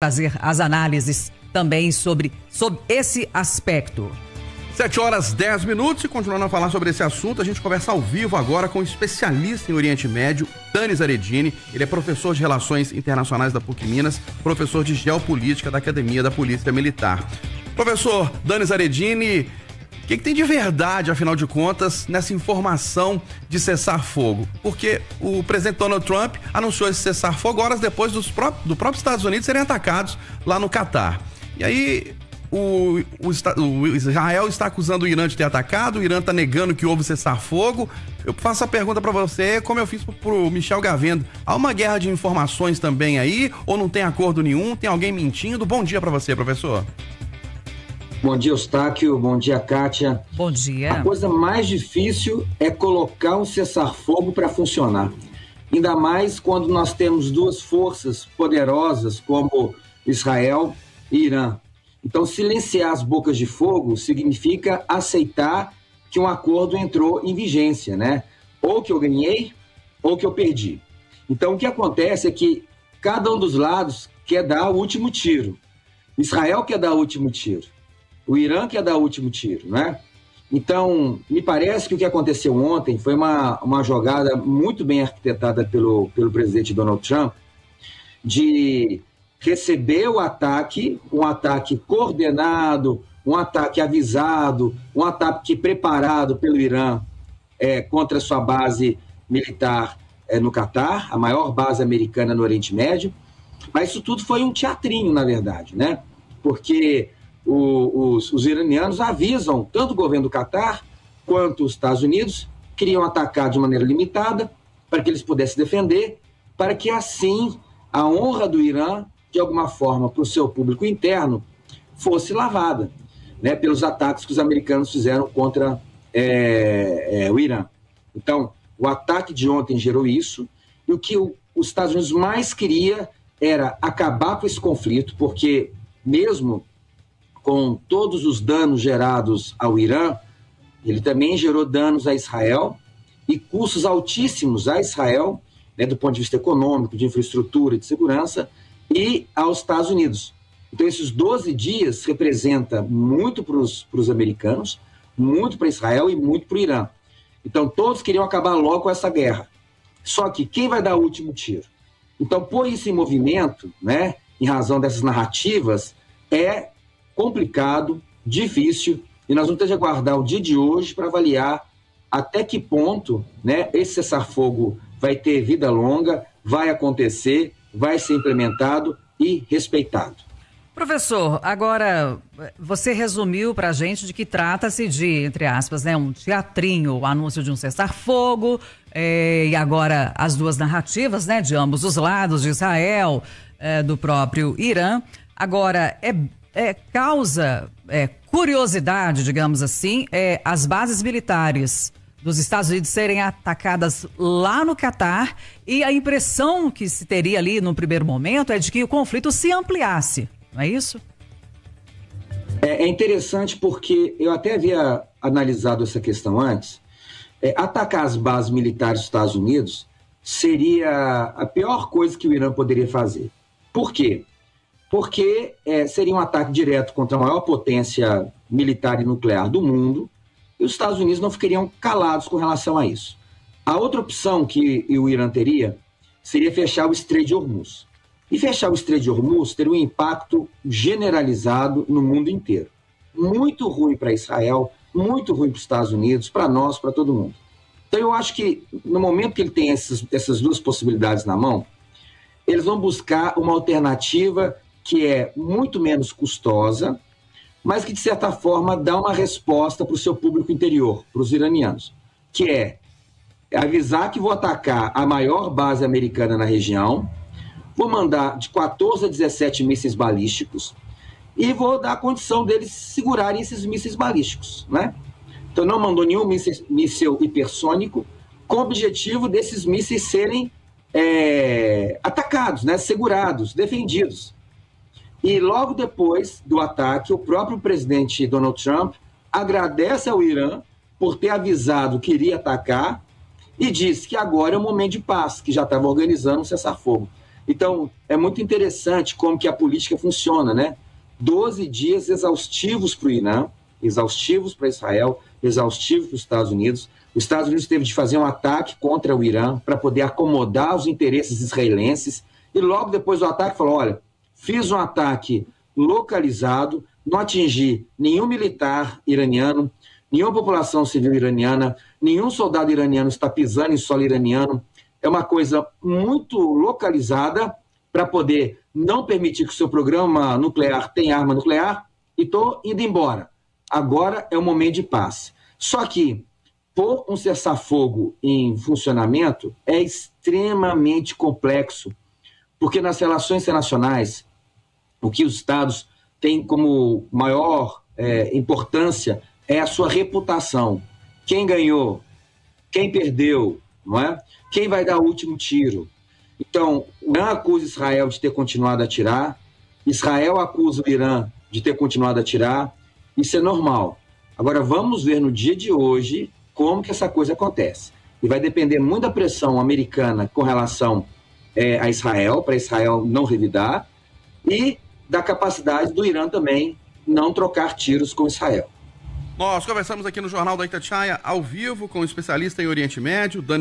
trazer as análises também sobre esse aspecto. 7h10 e continuando a falar sobre esse assunto, a gente conversa ao vivo agora com um especialista em Oriente Médio, Dani Zaredini. Ele é professor de Relações Internacionais da PUC Minas, professor de Geopolítica da Academia da Polícia Militar. Professor Dani Zaredini, o que tem de verdade, afinal de contas, nessa informação de cessar-fogo? Porque o presidente Donald Trump anunciou esse cessar-fogo horas depois do próprio Estados Unidos serem atacados lá no Catar. E aí o Israel está acusando o Irã de ter atacado, o Irã está negando que houve cessar-fogo. Eu faço a pergunta para você, como eu fiz pro Michel Gavendo. Há uma guerra de informações também aí, ou não tem acordo nenhum? Tem alguém mentindo? Bom dia para você, professor. Bom dia, Eustáquio. Bom dia, Kátia. Bom dia. A coisa mais difícil é colocar um cessar-fogo para funcionar. Ainda mais quando nós temos duas forças poderosas como Israel e Irã. Então, silenciar as bocas de fogo significa aceitar que um acordo entrou em vigência, né? Ou que eu ganhei, ou que eu perdi. Então, o que acontece é que cada um dos lados quer dar o último tiro. Israel quer dar o último tiro. O Irã quer dar o último tiro, né? Então, me parece que o que aconteceu ontem foi uma jogada muito bem arquitetada pelo presidente Donald Trump de receber o ataque, um ataque coordenado, um ataque avisado, um ataque preparado pelo Irã contra sua base militar no Catar, a maior base americana no Oriente Médio. Mas isso tudo foi um teatrinho, na verdade, né? Porque os iranianos avisam tanto o governo do Catar quanto os Estados Unidos queriam atacar de maneira limitada para que eles pudessem defender, para que assim a honra do Irã, de alguma forma, para o seu público interno, fosse lavada, né, pelos ataques que os americanos fizeram contra o Irã. Então, o ataque de ontem gerou isso, e o que os Estados Unidos mais queria era acabar com esse conflito, porque mesmo com todos os danos gerados ao Irã, ele também gerou danos a Israel e custos altíssimos a Israel, né, do ponto de vista econômico, de infraestrutura, de segurança, e aos Estados Unidos. Então, esses 12 dias representam muito para os americanos, muito para Israel e muito para o Irã. Então, todos queriam acabar logo com essa guerra. Só que quem vai dar o último tiro? Então, pôr isso em movimento, né, em razão dessas narrativas, é complicado, difícil, e nós vamos ter de aguardar o dia de hoje para avaliar até que ponto, né, esse cessar-fogo vai ter vida longa, vai acontecer, vai ser implementado e respeitado. Professor, agora você resumiu para a gente de que trata-se de, entre aspas, né, um teatrinho, o anúncio de um cessar-fogo, e agora as duas narrativas, né, de ambos os lados, de Israel, do próprio Irã. Agora, causa curiosidade, digamos assim, as bases militares dos Estados Unidos serem atacadas lá no Catar, e a impressão que se teria ali no primeiro momento é de que o conflito se ampliasse, não é isso? É interessante porque eu até havia analisado essa questão antes. Atacar as bases militares dos Estados Unidos seria a pior coisa que o Irã poderia fazer. Por quê? Porque seria um ataque direto contra a maior potência militar e nuclear do mundo, e os Estados Unidos não ficariam calados com relação a isso. A outra opção que o Irã teria seria fechar o Estreito de Hormuz. E fechar o Estreito de Hormuz teria um impacto generalizado no mundo inteiro. Muito ruim para Israel, muito ruim para os Estados Unidos, para nós, para todo mundo. Então eu acho que no momento que ele tem essas duas possibilidades na mão, eles vão buscar uma alternativa que é muito menos custosa, mas que, de certa forma, dá uma resposta para o seu público interior, para os iranianos, que é avisar que vou atacar a maior base americana na região, vou mandar de 14 a 17 mísseis balísticos e vou dar a condição deles segurarem esses mísseis balísticos, né? Então, não mandou nenhum míssil hipersônico, com o objetivo desses mísseis serem atacados, né? Segurados, defendidos. E logo depois do ataque, o próprio presidente Donald Trump agradece ao Irã por ter avisado que iria atacar e disse que agora é o momento de paz, que já estava organizando um cessar-fogo. Então, é muito interessante como que a política funciona, né? 12 dias exaustivos para o Irã, exaustivos para Israel, exaustivos para os Estados Unidos. Os Estados Unidos teve de fazer um ataque contra o Irã para poder acomodar os interesses israelenses. E logo depois do ataque falou, olha, fiz um ataque localizado, não atingi nenhum militar iraniano, nenhuma população civil iraniana, nenhum soldado iraniano está pisando em solo iraniano. É uma coisa muito localizada para poder não permitir que o seu programa nuclear tenha arma nuclear e estou indo embora. Agora é o momento de paz. Só que pôr um cessar-fogo em funcionamento é extremamente complexo, porque nas relações internacionais, o que os Estados têm como maior importância é a sua reputação. Quem ganhou, quem perdeu, não é? Quem vai dar o último tiro? Então, o Irã acusa Israel de ter continuado a atirar, Israel acusa o Irã de ter continuado a atirar, isso é normal. Agora, vamos ver no dia de hoje como que essa coisa acontece. E vai depender muito da pressão americana com relação a Israel, para Israel não revidar, e da capacidade do Irã também não trocar tiros com Israel. Nós conversamos aqui no Jornal da Itatiaia, ao vivo, com o especialista em Oriente Médio, Dani